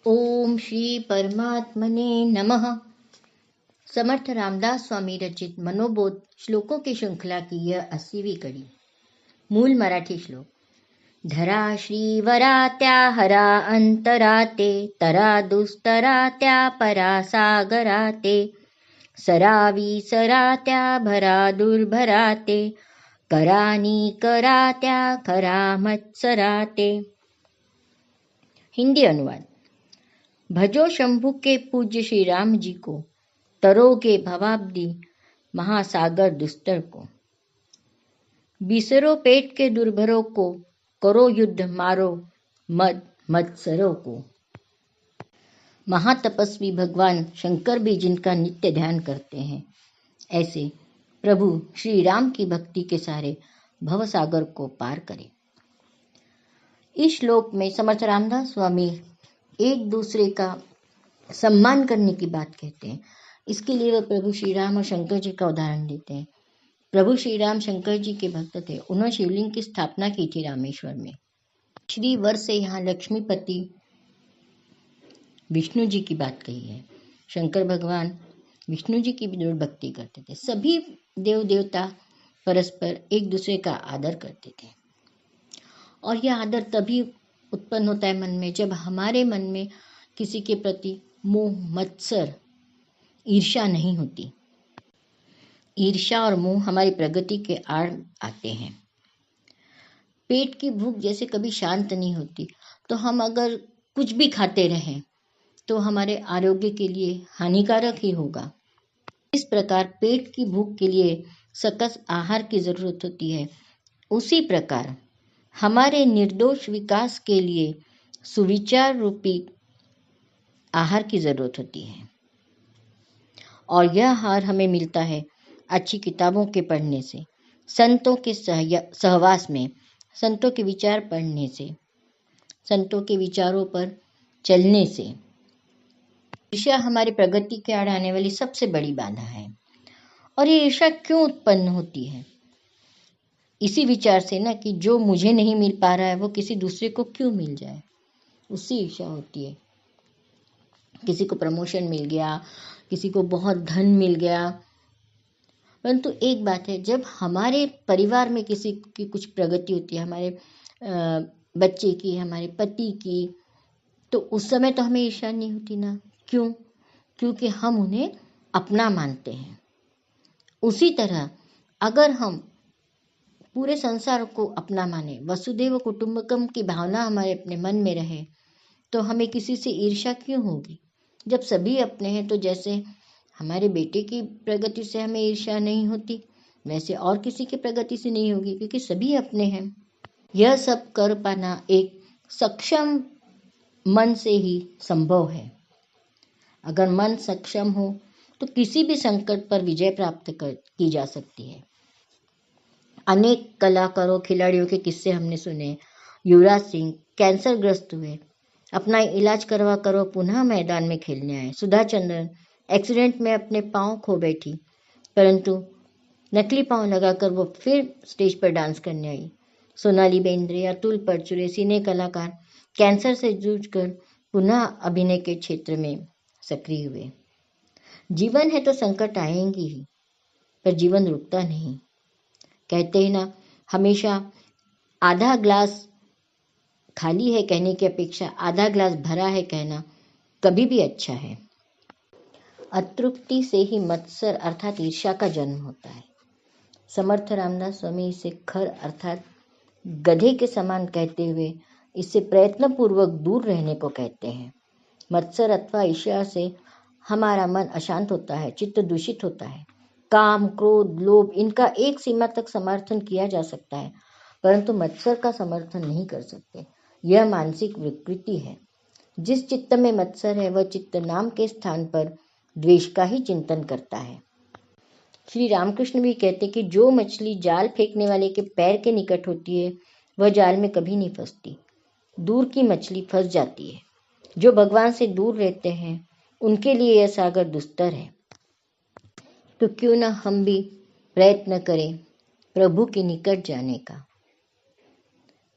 ओम श्री परमात्मने नमः। समर्थ रामदास स्वामी रचित मनोबोध श्लोकों की श्रृंखला की यह 80वीं कड़ी। मूल मराठी श्लोक। धरा श्रीवरा त्या हरा अंतराते, तरा दुस्तरा त्या परा सागराते, सरावी सरा त्या भरा दुर्भराते, करानी करा त्या खरा मत्सराते। हिंदी अनुवाद। भजो शंभु के पूज्य श्री राम जी को, तरोगे भवाब्दी महासागर दुस्तर को। बिसरो पेट के दुर्भरों को, करो युद्ध मारो मद मत्सरों को। महातपस्वी भगवान शंकर भी जिनका नित्य ध्यान करते हैं, ऐसे प्रभु श्री राम की भक्ति के सहारे भवसागर को पार करें। इस श्लोक में समर्थ रामदास स्वामी एक दूसरे का सम्मान करने की बात कहते हैं। इसके लिए वह प्रभु श्री राम और शंकर जी का उदाहरण देते हैं। प्रभु श्री राम शंकर जी के भक्त थे। उन्होंने शिवलिंग की स्थापना की थी रामेश्वर में। श्री वर से यहाँ लक्ष्मीपति विष्णु जी की बात कही है। शंकर भगवान विष्णु जी की भी जरूर भक्ति करते थे। सभी देव देवता परस्पर एक दूसरे का आदर करते थे, और यह आदर तभी उत्पन्न होता है मन में, जब हमारे मन में किसी के प्रति मोह मत्सर ईर्ष्या नहीं होती। ईर्ष्या और मोह हमारी प्रगति के आड़ आते हैं। पेट की भूख जैसे कभी शांत नहीं होती, तो हम अगर कुछ भी खाते रहें तो हमारे आरोग्य के लिए हानिकारक ही होगा। इस प्रकार पेट की भूख के लिए सकस आहार की जरूरत होती है, उसी प्रकार हमारे निर्दोष विकास के लिए सुविचार रूपी आहार की जरूरत होती है। और यह आहार हमें मिलता है अच्छी किताबों के पढ़ने से, संतों के सहवास में, संतों के विचार पढ़ने से, संतों के विचारों पर चलने से। ईर्ष्या हमारी प्रगति के आड़ आने वाली सबसे बड़ी बाधा है। और ये ईर्ष्या क्यों उत्पन्न होती है? इसी विचार से ना, कि जो मुझे नहीं मिल पा रहा है वो किसी दूसरे को क्यों मिल जाए, उससे ईर्ष्या होती है। किसी को प्रमोशन मिल गया, किसी को बहुत धन मिल गया, परंतु एक बात है, जब हमारे परिवार में किसी की कुछ प्रगति होती है, हमारे बच्चे की, हमारे पति की, तो उस समय तो हमें ईर्ष्या नहीं होती ना। क्यों? क्योंकि हम उन्हें अपना मानते हैं। उसी तरह अगर हम पूरे संसार को अपना माने, वसुदेव कुटुंबकम की भावना हमारे अपने मन में रहे, तो हमें किसी से ईर्ष्या क्यों होगी? जब सभी अपने हैं, तो जैसे हमारे बेटे की प्रगति से हमें ईर्ष्या नहीं होती, वैसे और किसी की प्रगति से नहीं होगी, क्योंकि सभी अपने हैं। यह सब कर पाना एक सक्षम मन से ही संभव है। अगर मन सक्षम हो तो किसी भी संकट पर विजय प्राप्त की जा सकती है। अनेक कलाकारों, खिलाड़ियों के किस्से हमने सुने। युवराज सिंह कैंसर ग्रस्त हुए, अपना इलाज करवा कर वो पुनः मैदान में खेलने आए। सुधा चंद्रन एक्सीडेंट में अपने पाँव खो बैठी, परंतु नकली पाँव लगाकर वो फिर स्टेज पर डांस करने आई। सोनाली बेंद्रे, अतुल परचुरे, सिने कलाकार कैंसर से जूझकर पुनः अभिनय के क्षेत्र में सक्रिय हुए। जीवन है तो संकट आएंगे ही, पर जीवन रुकता नहीं। कहते हैं ना, हमेशा आधा ग्लास खाली है कहने की अपेक्षा आधा ग्लास भरा है कहना कभी भी अच्छा है। अतृप्ति से ही मत्सर अर्थात ईर्ष्या का जन्म होता है। समर्थ रामदास स्वामी इसे खर अर्थात गधे के समान कहते हुए इससे प्रयत्नपूर्वक दूर रहने को कहते हैं। मत्सर अथवा ईर्ष्या से हमारा मन अशांत होता है, चित्त दूषित होता है। काम, क्रोध, लोभ, इनका एक सीमा तक समर्थन किया जा सकता है, परंतु मत्सर का समर्थन नहीं कर सकते। यह मानसिक विकृति है। जिस चित्त में मत्सर है, वह चित्त नाम के स्थान पर द्वेष का ही चिंतन करता है। श्री रामकृष्ण भी कहते कि जो मछली जाल फेंकने वाले के पैर के निकट होती है, वह जाल में कभी नहीं फंसती। दूर की मछली फंस जाती है। जो भगवान से दूर रहते हैं, उनके लिए यह सागर दुस्तर है। तो क्यों न हम भी प्रयत्न करें प्रभु के निकट जाने का।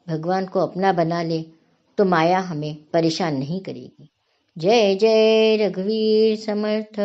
भगवान को अपना बना ले तो माया हमें परेशान नहीं करेगी। जय जय रघुवीर समर्थ।